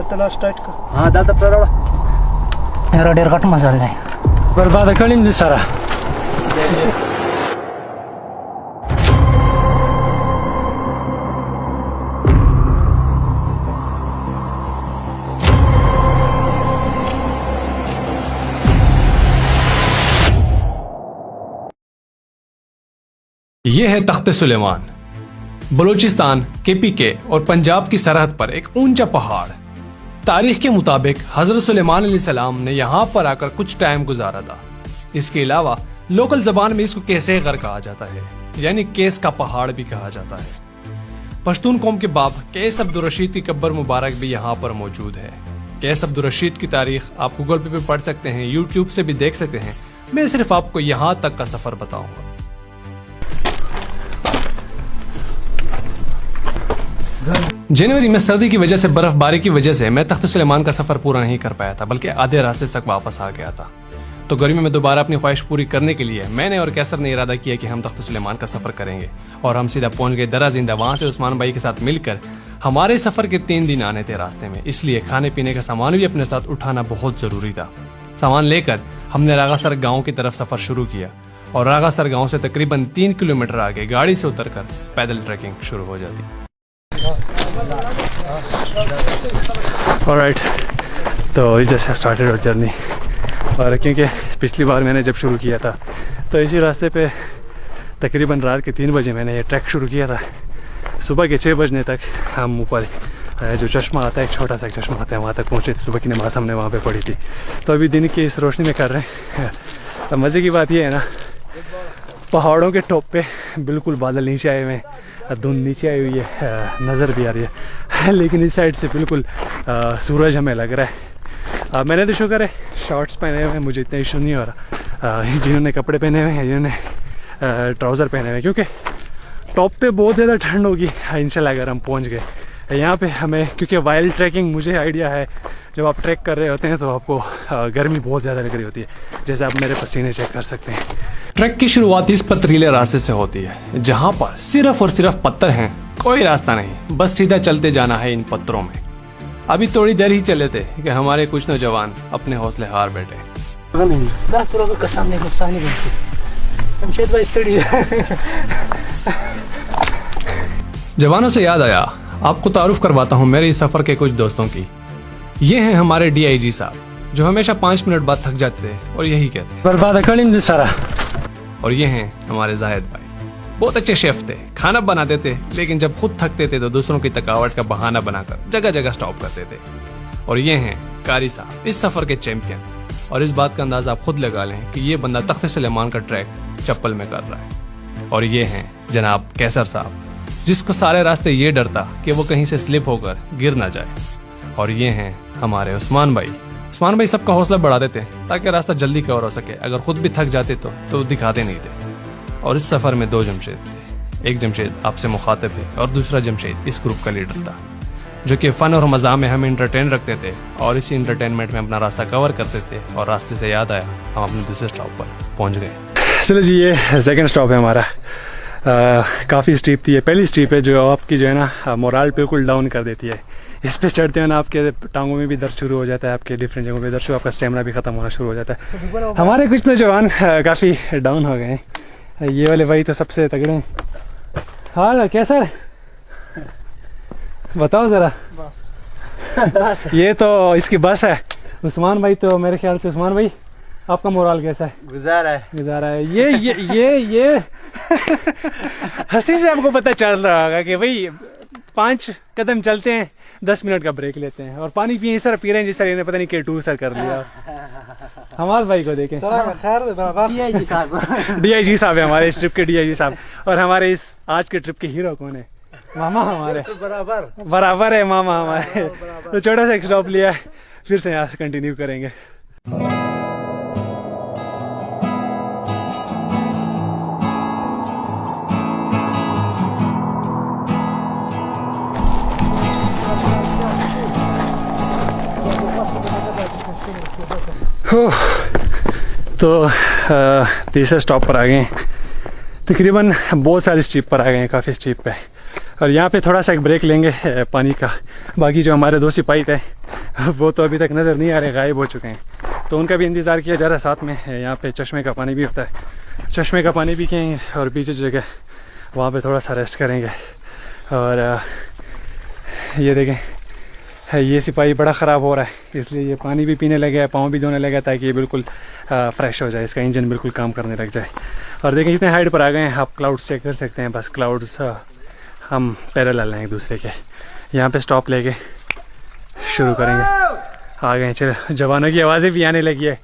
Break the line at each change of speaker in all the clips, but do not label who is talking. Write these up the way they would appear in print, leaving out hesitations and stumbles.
दत्तला start का
हाँ दादा प्ररा
मेरो डेर कट मजा आए
बर्बाद कलिम दि सारा
ये है तख्त सुलेमान, बलूचिस्तान, केपीके और पंजाब की सरहद पर एक ऊंचा पहाड़। तारीख के मुताबिक हजरत सुलेमान अलैहिस्सलाम ने यहाँ पर आकर कुछ टाइम गुजारा था। इसके अलावा लोकल जबान में इसको कैसे घर कहा जाता है, यानी केस का पहाड़ भी कहा जाता है। पश्तून कौम के बाप कैस अब्दुल रशीद की कब्र मुबारक भी यहाँ पर मौजूद है। कैस अब्दुल रशीद की तारीख आप गूगल पे भी पढ़ सकते हैं, यूट्यूब से भी देख सकते हैं। मैं सिर्फ आपको यहाँ तक का सफर बताऊंगा। जनवरी में सर्दी की वजह से, बर्फबारी की वजह से मैं तख्त सुलेमान का सफर पूरा नहीं कर पाया था, बल्कि आधे रास्ते तक वापस आ गया था। तो गर्मी में दोबारा अपनी ख्वाहिश पूरी करने के लिए मैंने और कैसर ने इरादा किया कि हम तख्त सुलेमान का सफर करेंगे, और हम सीधा पहुंच गए दरा जिंदा। वहां से उस्मान भाई के साथ मिलकर हमारे सफर के 3 दिन आने थे रास्ते में, इसलिए खाने पीने का सामान भी अपने साथ उठाना बहुत जरूरी था। सामान लेकर हमने रागासर गाँव की तरफ सफर शुरू किया, और रागासर गाँव से तकरीबन 3 किलोमीटर आगे गाड़ी से उतरकर पैदल ट्रैकिंग शुरू हो जाती।
ऑलराइट, तो जस्ट स्टार्टेड आवर जर्नी। और क्योंकि पिछली बार मैंने जब शुरू किया था तो इसी रास्ते पे तकरीबन रात के 3 बजे मैंने ये ट्रैक शुरू किया था। सुबह के 6 बजने तक हम ऊपर जो चश्मा आता है, एक छोटा सा चश्मा आता है, वहाँ तक पहुँचे। सुबह की नमाज़ हमने वहाँ पे पढ़ी थी। तो अभी दिन की इस रोशनी में कर रहे हैं। तो मज़े की बात यह है ना, पहाड़ों के टॉप पे बिल्कुल बादल नीचे आए हुए हैं, धुंध नीचे आई हुई है, नज़र भी आ रही है, लेकिन इस साइड से बिल्कुल सूरज हमें लग रहा है। मैंने तो शुक्र है शॉर्ट्स पहने हुए हैं, मुझे इतना इशू नहीं हो रहा। जिन्होंने कपड़े पहने हुए हैं, जिन्होंने ट्राउज़र पहने हुए हैं, क्योंकि टॉप पे बहुत ज़्यादा ठंड होगी इंशाल्लाह अगर हम पहुंच गए यहाँ पे। हमें क्योंकि वाइल्ड ट्रैकिंग, मुझे आइडिया है जब आप ट्रैक कर रहे होते हैं तो आपको गर्मी बहुत ज़्यादा लग रही होती है, जैसे आप मेरे पसीने चेक कर सकते हैं।
ट्रैक की शुरुआत इस पथरीले रास्ते से होती है, जहाँ पर सिर्फ और सिर्फ पत्थर हैं, कोई रास्ता नहीं, बस सीधा चलते जाना है इन पत्थरों में। अभी थोड़ी देर ही चले थे कि हमारे कुछ नौजवान अपने हौसले हार बैठे। जवानों से याद आया, आपको तारुफ करवाता हूँ मेरे इस सफर के कुछ दोस्तों की। ये हैं हमारे DIG साहब, जो हमेशा 5 मिनट बाद थक जाते थे और यही कहते हैं
बर्बाद कलिम दि सारा।
और ये हैं हमारे जाहिद भाई, बहुत अच्छे शेफ थे, खाना बनाते थे, लेकिन जब खुद थकते थे तो दूसरों की थकावट का बहाना बनाकर जगह जगह स्टॉप करते थे। और ये हैं कारी साहब, इस सफर के चैंपियन। और इस बात का अंदाजा आप खुद लगा लें कि ये बंदा तख्त सुलेमान का ट्रैक चप्पल में कर रहा है। और ये हैं जनाब कैसर साहब, जिसको सारे रास्ते ये डर था कि वो कहीं से स्लिप होकर गिर ना जाए। और ये हैं हमारे उस्मान भाई। उस्मान भाई सबका हौसला बढ़ाते थे ताकि रास्ता जल्दी कवर हो सके, अगर खुद भी थक जाते तो दिखाते नहीं थे। और इस सफर में 2 जमशेद थे, एक जमशेद आपसे मुखातिब है और दूसरा जमशेद इस ग्रुप का लीडर था, जो कि फन और मज़ा में हमें इंटरटेन रखते थे और इसी इंटरटेनमेंट में अपना रास्ता कवर करते थे। और रास्ते से याद आया, हम अपने दूसरे स्टॉप पर पहुंच गए।
चलो जी, ये सेकंड स्टॉप है हमारा। काफ़ी स्टीप थी, ये पहली स्टीप है जो आपकी जो है ना मोराल बिल्कुल डाउन कर देती है। इस पे चढ़ते हैं ना आपके टांगों में भी दर्द शुरू हो जाता है, आपके डिफरेंट जगहों पे दर्द शुरू, आपका स्टेमिना भी ख़त्म होना शुरू हो जाता है। हमारे कुछ नौजवान काफ़ी डाउन हो गए हैं। ये वाले भाई तो सबसे तगड़े हैं। हाँ कैसा बताओ ज़रा। बस ये तो इसकी बस है। उस्मान भाई, तो मेरे ख्याल से उस्मान भाई आपका मोराल कैसा है? गुजारा है। ये हंसी से आपको पता चल रहा होगा कि भाई 5 कदम चलते हैं, 10 मिनट का ब्रेक लेते हैं और पानी पिए सर, पी रहे हैं जिस सर इन्हें पता नहीं K2 सर कर लिया। हमारे भाई को देखें, DIG साहब है हमारे इस ट्रिप के DIG साहब। और हमारे इस आज के ट्रिप के हीरो कौन है? मामा हमारे। बराबर है मामा हमारे। तो छोटा सा एक स्टॉप लिया है, फिर से यहाँ से कंटिन्यू करेंगे। तो तीसरे स्टॉप पर आ गए हैं। तकरीबन बहुत सारी स्टीप पर आ गए हैं, काफ़ी स्टीप पे। और यहाँ पे थोड़ा सा एक ब्रेक लेंगे पानी का। बाकी जो हमारे 2 सिपाही थे वो तो अभी तक नज़र नहीं आ रहे, गायब हो चुके हैं, तो उनका भी इंतज़ार किया जा रहा है। साथ में यहाँ पे चश्मे का पानी भी होता है, चश्मे का पानी भी पिएंगे और पीछे जगह वहाँ पे थोड़ा सा रेस्ट करेंगे। और ये देखें, ये सिपाही बड़ा ख़राब हो रहा है, इसलिए ये पानी भी पीने लगे, पाँव भी धोने लगे ताकि ये बिल्कुल फ्रेश हो जाए, इसका इंजन बिल्कुल काम करने लग जाए। और देखें इतने हाइट पर आ गए हैं, आप क्लाउड्स चेक कर सकते हैं। बस क्लाउड्स हम पैरेलल हैं एक दूसरे के। यहाँ पे स्टॉप लेके शुरू करेंगे। आ गए, चलो जवानों की आवाज़ें भी आने लगी है।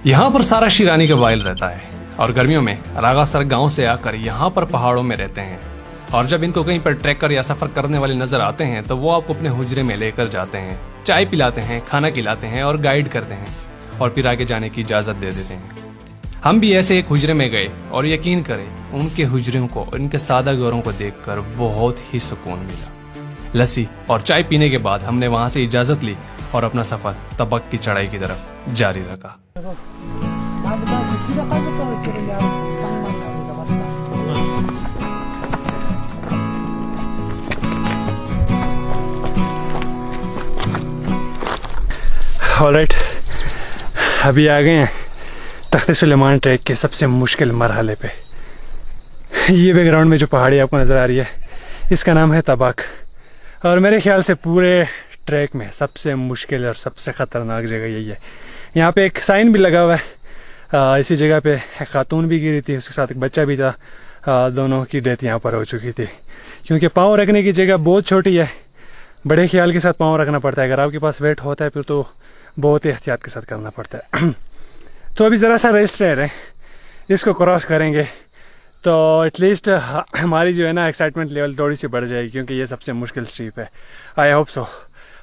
यहाँ पर सारा शिरानी कबाइल रहता है और गर्मियों में रागासर गांव से आकर यहाँ पर पहाड़ों में रहते हैं। और जब इनको कहीं पर ट्रैकर या सफर करने वाले नजर आते हैं तो वो आपको अपने हुजरे में लेकर जाते हैं, चाय पिलाते हैं, खाना खिलाते हैं और गाइड करते हैं और फिर आगे जाने की इजाजत दे देते हैं। हम भी ऐसे एक हुजरे में गए और यकीन करें उनके हुजरों को, उनके सादा घरों को देखकर बहुत ही सुकून मिला। लस्सी और चाय पीने के बाद हमने वहां से इजाजत ली और अपना सफर तबक की चढ़ाई की तरफ जारी रखा।
ऑलराइट, अभी आ गए हैं तख्ते सुलेमान ट्रैक के सबसे मुश्किल मरहले पे। ये बैकग्राउंड में जो पहाड़ी आपको नज़र आ रही है इसका नाम है तबक, और मेरे ख्याल से पूरे ट्रैक में सबसे मुश्किल और सबसे ख़तरनाक जगह यही है। यहाँ पे एक साइन भी लगा हुआ है, इसी जगह पे एक खातून भी गिरी थी, उसके साथ एक बच्चा भी था, दोनों की डेथ यहाँ पर हो चुकी थी। क्योंकि पाँव रखने की जगह बहुत छोटी है, बड़े ख्याल के साथ पाँव रखना पड़ता है। अगर आपके पास वेट होता है फिर तो बहुत ही एहतियात के साथ करना पड़ता है। तो अभी ज़रा सा रेस्ट रह रहे हैं, इसको क्रॉस करेंगे तो एटलीस्ट हमारी जो है ना एक्साइटमेंट लेवल थोड़ी सी बढ़ जाएगी, क्योंकि ये सबसे मुश्किल स्ट्रीप है। आई होप सो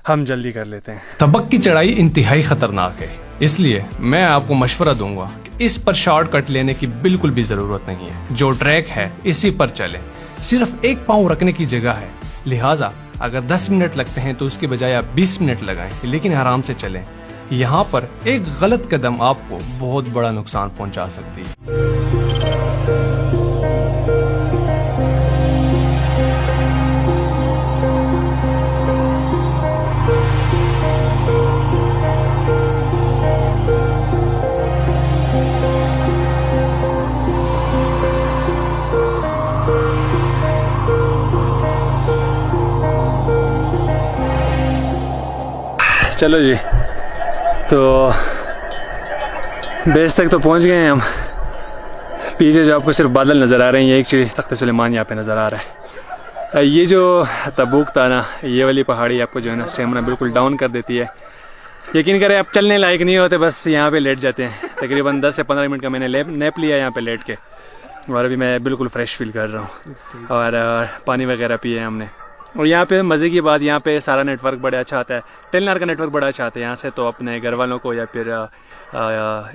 हम जल्दी कर लेते हैं।
तबक की चढ़ाई इंतहाई खतरनाक है, इसलिए मैं आपको मशवरा दूंगा कि इस पर शॉर्टकट लेने की बिल्कुल भी जरूरत नहीं है। जो ट्रैक है इसी पर चलें, सिर्फ एक पाँव रखने की जगह है, लिहाजा अगर 10 मिनट लगते हैं तो उसके बजाय आप 20 मिनट लगाएं, लेकिन आराम से चलें। यहाँ पर एक गलत कदम आपको बहुत बड़ा नुकसान पहुंचा सकती है।
चलो जी, तो बेस तक तो पहुंच गए हैं हम। पीछे जो आपको सिर्फ बादल नज़र आ रहे हैं, ये एक चीज़ तख्ते सुलेमान यहाँ पे नज़र आ रहा है। ये जो तबूक था ना, ये वाली पहाड़ी आपको जो है ना स्टेमिना बिल्कुल डाउन कर देती है। यकीन करें आप चलने लायक नहीं होते, बस यहाँ पे लेट जाते हैं। तकरीबन 10 से 15 मिनट का मैंने नैप लिया यहाँ पे लेट के, और अभी मैं बिल्कुल फ्रेश फील कर रहा हूँ। और पानी वगैरह पिए हमने। और यहाँ पे मज़े की बात, यहाँ पे सारा नेटवर्क बड़ा अच्छा आता है, टेलनार का नेटवर्क बड़ा अच्छा आता है यहाँ से। तो अपने घर वालों को या फिर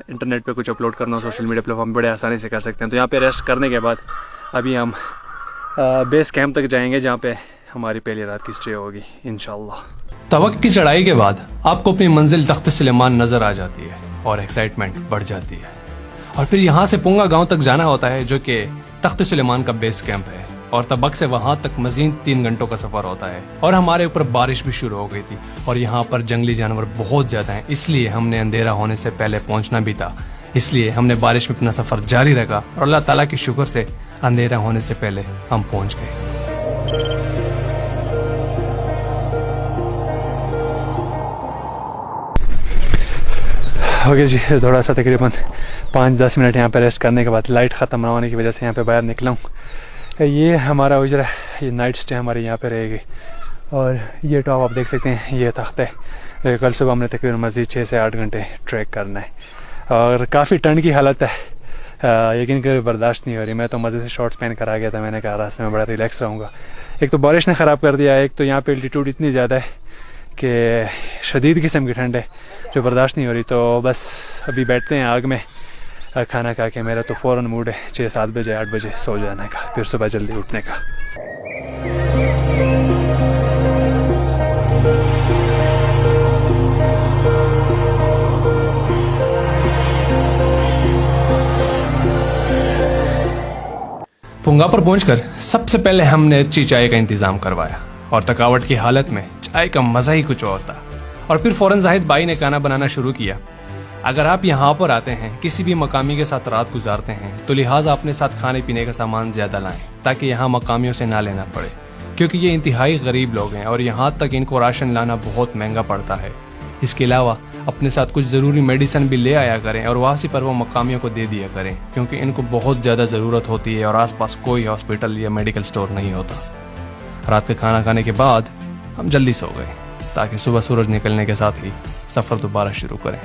इंटरनेट पे कुछ अपलोड करना हो सोशल मीडिया प्लेटफॉर्म बड़े आसानी से कर सकते हैं। तो यहाँ पे रेस्ट करने के बाद अभी हम बेस कैंप तक जाएंगे, जहाँ पे हमारी पहली रात की स्टे होगी इंशाल्लाह।
तबक की चढ़ाई के बाद आपको अपनी मंजिल तख्ते सुलेमान नजर आ जाती है और एक्साइटमेंट बढ़ जाती है। और फिर यहाँ से पुंगा गांव तक जाना होता है, जो कि तख्ते सुलेमान का बेस कैंप है। और तबक से वहां तक मजीद 3 घंटों का सफर होता है। और हमारे ऊपर बारिश भी शुरू हो गई थी और यहाँ पर जंगली जानवर बहुत ज्यादा हैं, इसलिए हमने अंधेरा होने से पहले पहुंचना भी था। इसलिए हमने बारिश में अपना सफर जारी रखा और अल्लाह ताला की शुक्र से अंधेरा होने से पहले हम पहुंच गए।
ओके जी, थोड़ा सा तकरीबन 5-10 मिनट यहाँ पे रेस्ट करने के बाद लाइट ख़त्म ना होने की वजह से यहाँ पे बाहर निकला हूँ। ये हमारा उजरा, ये नाइट स्टे हमारे यहाँ पे रहेगी। और ये टॉप आप देख सकते हैं, ये तख्त है। कल सुबह हमने तकरीबन मज़ीद 6 से 8 घंटे ट्रैक करना है और काफ़ी ठंड की हालत है, यकीन कभी बर्दाश्त नहीं हो रही। मैं तो मज़े से शॉर्ट्स पहन कर आ गया था, मैंने कहा रास्ते में बड़ा रिलैक्स रहूँगा। एक तो बारिश ने ख़राब कर दिया, एक तो यहाँ पे एल्टीट्यूड इतनी ज़्यादा है कि शदीद किस्म की ठंड है जो बर्दाश्त नहीं हो रही। तो बस अभी बैठते हैं आग में खाना खा के। मेरा तो फ़ौरन मूड है 6-7 बजे 8 बजे सो जाने का, फिर सुबह जल्दी उठने का।
तुंगा पर पहुंचकर सबसे पहले हमने अच्छी चाय का इंतजाम करवाया और थकावट की हालत में चाय का मजा ही कुछ और था। और फिर फौरन जाहिद भाई ने खाना बनाना शुरू किया। अगर आप यहाँ पर आते हैं, किसी भी मकामी के साथ रात गुजारते हैं, तो लिहाजा अपने साथ खाने पीने का सामान ज्यादा लाएं ताकि यहाँ मकामियों से ना लेना पड़े, क्योंकि ये इंतहाई गरीब लोग हैं और यहाँ तक इनको राशन लाना बहुत महंगा पड़ता है। इसके अलावा अपने साथ कुछ ज़रूरी मेडिसिन भी ले आया करें और वापसी पर वो मकामियों को दे दिया करें, क्योंकि इनको बहुत ज़्यादा ज़रूरत होती है और आसपास कोई हॉस्पिटल या मेडिकल स्टोर नहीं होता। रात का खाना खाने के बाद हम जल्दी सो गए ताकि सुबह सूरज निकलने के साथ ही सफ़र दोबारा शुरू करें।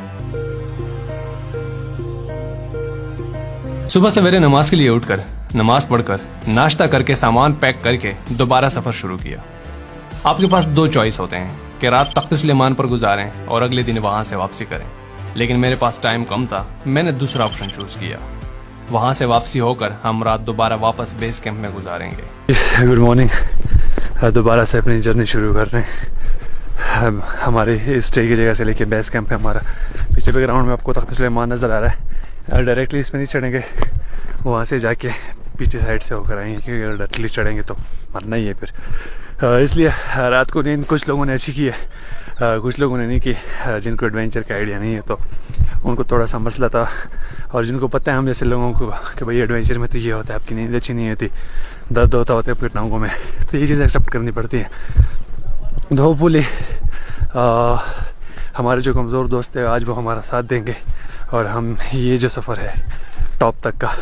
सुबह सवेरे नमाज के लिए उठकर नमाज पढ़कर नाश्ता करके सामान पैक करके दोबारा सफ़र शुरू किया। आपके पास दो चॉइस होते हैं कि रात तख्त सुलेमान पर गुजारें और अगले दिन वहां से वापसी करें, लेकिन मेरे पास टाइम कम था। मैंने दूसरा ऑप्शन चूज किया। वहां से वापसी होकर हम रात दोबारा वापस बेस कैंप में गुजारेंगे।
Good morning. दोबारा से अपनी जर्नी शुरू कर रहे हैं। हमारे स्टे की जगह से लेके बेस कैंप है हमारा। पीछे बैकग्राउंड में आपको तख्त सुलेमान नज़र आ रहा है। डायरेक्टली इसमें नहीं चढ़ेंगे, वहाँ से जाके पीछे साइड से होकर आएंगे, क्योंकि अगर डायरेक्टली चढ़ेंगे तो मरना ही है फिर। इसलिए रात को नींद कुछ लोगों ने अच्छी की है, कुछ लोगों ने नहीं की। जिनको एडवेंचर का आइडिया नहीं है तो उनको थोड़ा सा मसला था, और जिनको पता है हम जैसे लोगों को कि भाई एडवेंचर में तो ये होता है, आपकी नींद अच्छी नहीं होती, दर्द होता है फिर टांगों में, तो ये चीज़ें एक्सेप्ट करनी पड़ती हैं। तो होपफुली हमारे जो कमज़ोर दोस्त हैं आज वो हमारा साथ देंगे और हम ये जो सफ़र है टॉप तक का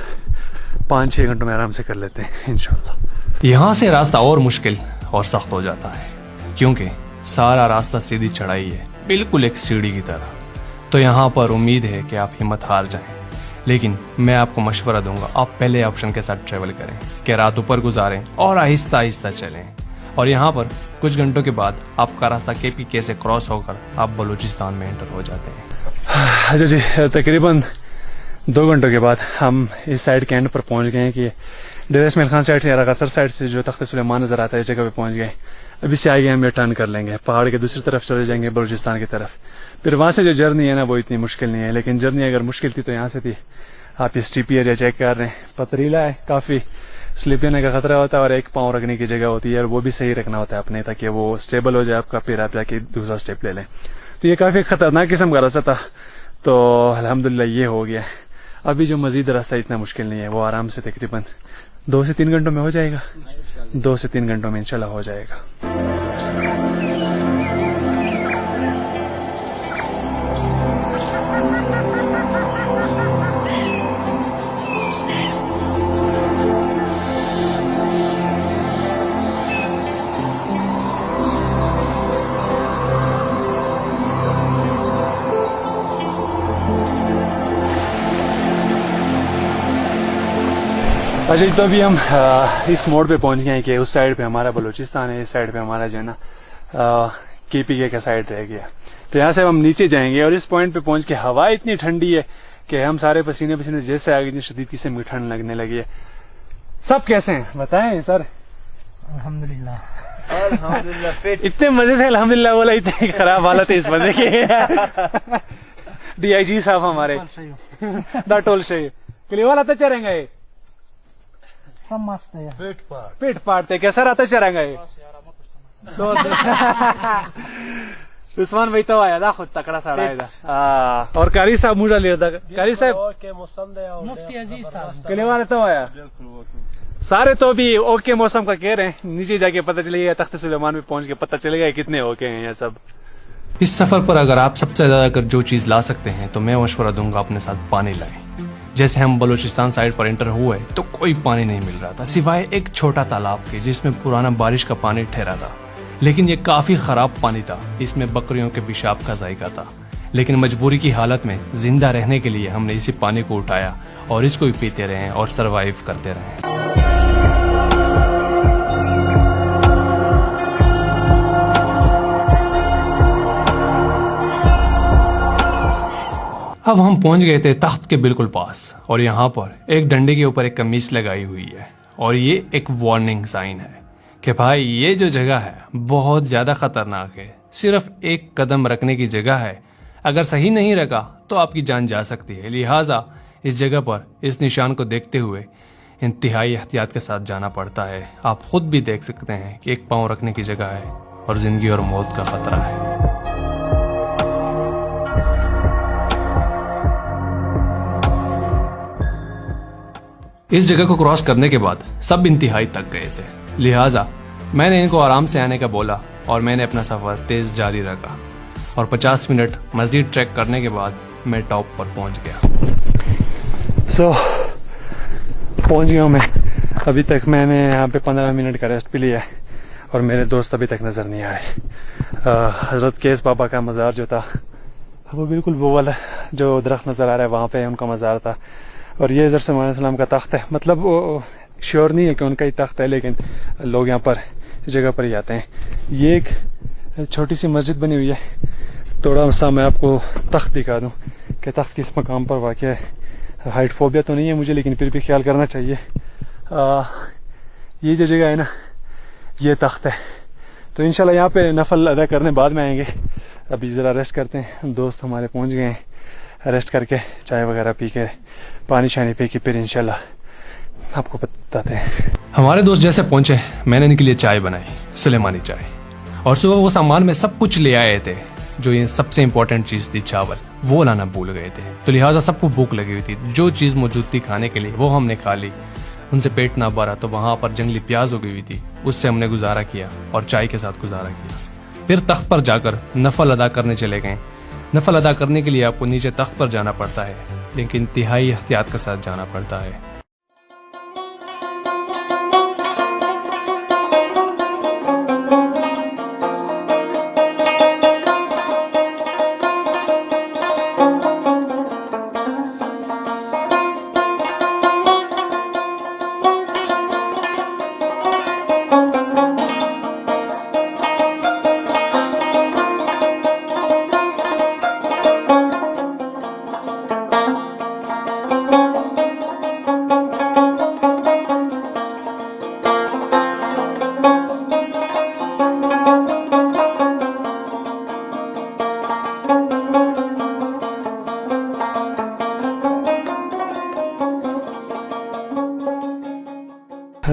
5-6 घंटों में आराम से कर लेते हैं इंशाल्लाह।
यहाँ से रास्ता और मुश्किल और सख्त हो जाता है, क्योंकि सारा रास्ता सीधी चढ़ाई है, बिल्कुल एक सीढ़ी की तरह। तो यहाँ पर उम्मीद है कि आप हिम्मत हार जाएं, लेकिन मैं आपको मशवरा दूंगा आप पहले ऑप्शन के साथ ट्रेवल करें कि रात ऊपर गुजारें और आहिस्ता आहिस्ता चलें, और यहाँ पर कुछ घंटों के बाद आपका रास्ता KPK से क्रॉस होकर आप बलूचिस्तान में एंटर हो जाते हैं।
अच्छा जी, तकरीबन 2 घंटों के बाद हम इस साइड के एंड पर पहुँच गए हैं कि डेरा इस्माइल खान साइड से या रगासर साइड से जो तख्त सुलेमान नज़र आता है इस जगह पे पहुँच गए। अभी से आगे हम ये टर्न कर लेंगे, पहाड़ के दूसरी तरफ चले जाएंगे बलूचिस्तान की तरफ। फिर वहाँ से जो जर्नी है ना वो इतनी मुश्किल नहीं है, लेकिन जर्नी अगर मुश्किल थी तो यहाँ से थी। आप ये स्टीपी एरिया चेक कर रहे हैं, पथरीला है, काफ़ी स्लिप लेने का खतरा होता है और एक पाँव रखने की जगह होती है, और वो भी सही रखना होता है अपने, ताकि वो स्टेबल हो जाए आपका, फिर आप जाके दूसरा स्टेप ले लें। तो ये काफ़ी ख़तरनाक किस्म का रास्ता था, तो अल्हम्दुलिल्लाह ये हो गया। अभी जो मज़ीद रास्ता इतना मुश्किल नहीं है, वो आराम से तकरीबन 2 से 3 घंटों में हो जाएगा। 2 से 3 घंटों में इंशाल्लाह हो जाएगा। अच्छा, तो अभी हम इस मोड़ पे पहुंच गए हैं कि उस साइड पे हमारा बलूचिस्तान है, इस साइड पे हमारा जो है ना KPK का साइड रह गया। तो यहाँ से हम नीचे जाएंगे, और इस पॉइंट पे पहुंच के हवा इतनी ठंडी है कि हम सारे पसीने पसीने जैसे आगे इतनी शदीद किस्म की ठंड लगने लगी है। सब कैसे हैं बताएं सर?
अल्हम्दुलिल्लाह।
इतने मजे से अल्हम्दुलिल्लाह बोला, इतनी खराब हालत है इस बंदे की। DIG साहब हमारे दाटोल से वाला तो चलेंगे,
सब मस्त है,
पेट पाटते कैसा रहता चलेंगे। उस्मान भाई तो आया था खुद तकड़ा सा आया, और कारी साहब मुझा ले था, कारी साहब
मुफ्ती अजीज साहब
किले वाले तो आया। सारे तो भी ओके मौसम का कह रहे हैं, नीचे जाके पता चलेगा, तख्त सुलेमान में पहुंच के पता चलेगा कितने ओके हैं ये सब।
इस सफर पर अगर आप सबसे ज्यादा अगर जो चीज ला सकते हैं तो मैं मशवरा दूंगा अपने साथ पानी लाएं। जैसे हम बलूचिस्तान साइड पर एंटर हुए तो कोई पानी नहीं मिल रहा था, सिवाय एक छोटा तालाब के जिसमें पुराना बारिश का पानी ठहरा था, लेकिन ये काफी खराब पानी था। इसमें बकरियों के पेशाब का जायका था, लेकिन मजबूरी की हालत में जिंदा रहने के लिए हमने इसी पानी को उठाया और इसको भी पीते रहे और सरवाइव करते रहे। अब हम पहुंच गए थे तख्त के बिल्कुल पास, और यहाँ पर एक डंडे के ऊपर एक कमीज लगाई हुई है, और ये एक वार्निंग साइन है कि भाई ये जो जगह है बहुत ज्यादा खतरनाक है, सिर्फ एक कदम रखने की जगह है, अगर सही नहीं रखा तो आपकी जान जा सकती है। लिहाजा इस जगह पर इस निशान को देखते हुए इंतहाई एहतियात के साथ जाना पड़ता है। आप खुद भी देख सकते हैं कि एक पाँव रखने की जगह है और जिंदगी और मौत का खतरा है। इस जगह को क्रॉस करने के बाद सब इंतहाई थक गए थे, लिहाजा मैंने इनको आराम से आने का बोला और मैंने अपना सफर तेज जारी रखा और 50 मिनट मजीद ट्रैक करने के बाद मैं टॉप पर पहुंच गया।
पहुंच गया हूँ मैं। अभी तक मैंने यहाँ पे 15 मिनट का रेस्ट भी लिया है और मेरे दोस्त अभी तक नज़र नहीं आए। हज़रत केस बाबा का मज़ार जो था वो बिल्कुल वो वाला जो दरख्त नज़र आ रहा है वहाँ पे उनका मज़ार था और ये हज़रत सल्लल्लाहु का तख्त है। मतलब वो श्योर नहीं है कि उनका ही तख्त है, लेकिन लोग यहाँ पर इस जगह पर ही आते हैं। ये एक छोटी सी मस्जिद बनी हुई है। थोड़ा सा मैं आपको तख्त दिखा दूँ कि तख्त किस मकाम पर वाक़ है। हाइट फोबिया तो नहीं है मुझे, लेकिन फिर भी ख्याल करना चाहिए। ये जो जगह है ना, ये तख्त है। तो इंशाल्लाह यहाँ पे नफल अदा करने बाद में आएंगे। अभी ज़रा रेस्ट करते हैं। दोस्त हमारे पहुँच गए हैं, रेस्ट करके चाय वगैरह पी के पानी शानी पी के फिर इंशाल्लाह आपको बताते हैं।
हमारे दोस्त जैसे पहुंचे मैंने इनके लिए चाय बनाई, सुलेमानी चाय, और सुबह वो सामान में सब कुछ ले आए थे। जो ये सबसे इम्पोर्टेंट चीज़ थी चावल, वो लाना भूल गए थे, तो लिहाजा सबको भूख लगी हुई थी। जो चीज़ मौजूद थी खाने के लिए वो हमने खा ली। उनसे पेट ना भरा तो वहाँ पर जंगली प्याज उगी हुई थी, उससे हमने गुजारा किया और चाय के साथ गुजारा किया। फिर तख्त पर जाकर नफल अदा करने चले गए। नफल अदा करने के लिए आपको नीचे तख्त पर जाना पड़ता है, लेकिन इंतहाई एहतियात के साथ जाना पड़ता है।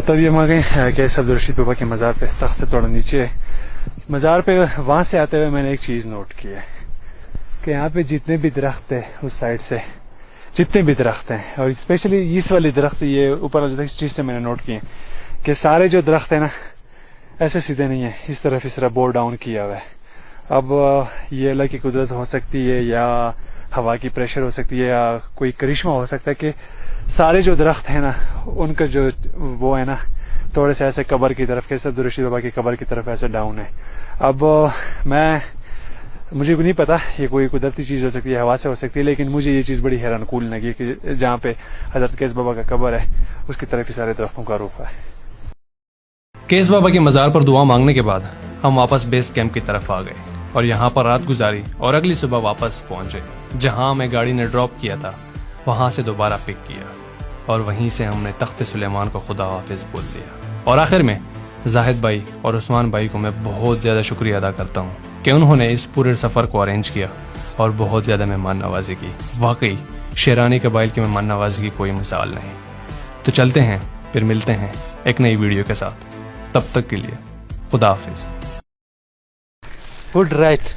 तभी हम आ गए कैस अब्दुल रशीद बाबा के मज़ार पे। तख्त से थोड़ा नीचे है मज़ार पे। वहाँ से आते हुए मैंने एक चीज़ नोट की है कि यहाँ पे जितने भी दरख्त है उस साइड से, जितने भी दरख्त हैं, और स्पेशली इस वाले दरख्त से, ये ऊपर इस चीज़ से मैंने नोट किए कि सारे जो दरख्त है ना ऐसे सीधे नहीं है, इस तरह बोर डाउन किया हुआ है। अब ये अल्लाह की कुदरत हो सकती है या हवा की प्रेशर हो सकती है या कोई करिश्मा हो सकता है कि सारे जो दरख्त हैं ना उनका जो वो है ना थोड़े से ऐसे कब्र की तरफ, कैसे अब्दुल रशीद बाबा की कब्र की तरफ ऐसे डाउन है। अब मुझे नहीं पता ये कोई कुदरती चीज़ हो सकती है, हवा से हो सकती है, लेकिन मुझे ये चीज़ बड़ी हैरानकुल लगी कि जहाँ पे हज़रत केस बाबा का कब्र है उसकी तरफ ही सारे दरख्तों का रुख है।
केस बाबा के मज़ार पर दुआ मांगने के बाद हम वापस बेस कैंप की तरफ आ गए और यहाँ पर रात गुजारी और अगली सुबह वापस पहुँचे। जहाँ हमें गाड़ी ने ड्रॉप किया था वहाँ से दोबारा पिक किया और वहीं से हमने तख्त सुलेमान को खुदा हाफिज बोल दिया। और आखिर में जाहिद भाई और उस्मान भाई को मैं बहुत ज़्यादा शुक्रिया अदा करता हूँ कि उन्होंने इस पूरे सफ़र को अरेंज किया और बहुत ज़्यादा मेहमान नवाजी की। वाकई शेरानी कबाइल की मेहमान नवाजी की कोई मिसाल नहीं। तो चलते हैं, फिर मिलते हैं एक नई वीडियो के साथ। तब तक के लिए खुदा हाफिज।
Good right.